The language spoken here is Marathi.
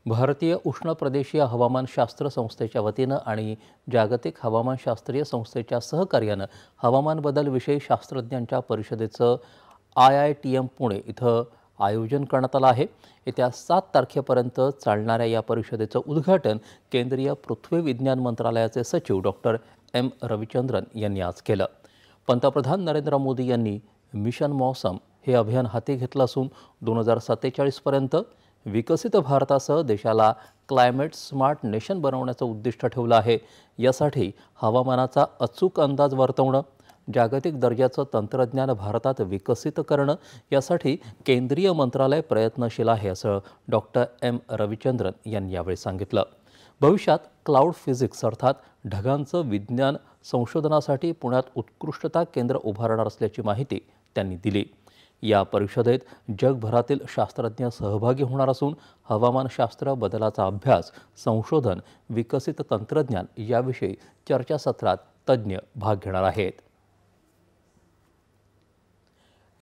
भारतीय उष्ण प्रदेशीय हवामानशास्त्र संस्थेच्या वतीनं आणि जागतिक हवामानशास्त्रीय संस्थेच्या सहकार्यानं हवामान बदलविषयी शास्त्रज्ञांच्या परिषदेचं IITM पुणे इथं आयोजन करण्यात आलं आहे। येत्या 7 तारखेपर्यंत चालणाऱ्या या परिषदेचं उद्घाटन केंद्रीय पृथ्वी विज्ञान मंत्रालयाचे सचिव डॉक्टर M रविचंद्रन यांनी आज केलं। पंतप्रधान नरेंद्र मोदी यांनी मिशन मौसम हे अभियान हाती घेतलं असून 2047 पर्यंत विकसित भारतासह देशाला क्लायमेट स्मार्ट नेशन बनवण्याचं उद्दिष्ट ठेवलं आहे। यासाठी हवामानाचा अचूक अंदाज वर्तवणं, जागतिक दर्जाचं तंत्रज्ञान भारतात विकसित करणं यासाठी केंद्रीय मंत्रालय प्रयत्नशील आहे असं डॉक्टर M रविचंद्रन यांनी यावेळी सांगितलं। भविष्यात क्लाउड फिजिक्स अर्थात ढगांचं विज्ञान संशोधनासाठी पुण्यात उत्कृष्टता केंद्र उभारणार असल्याची माहिती त्यांनी दिली। या परिषदेत जगभरातील शास्त्रज्ञ सहभागी होणार असून हवामानशास्त्र, बदलाचा अभ्यास, संशोधन, विकसित तंत्रज्ञान याविषयी चर्चासत्रात तज्ज्ञ भाग घेणार आहेत।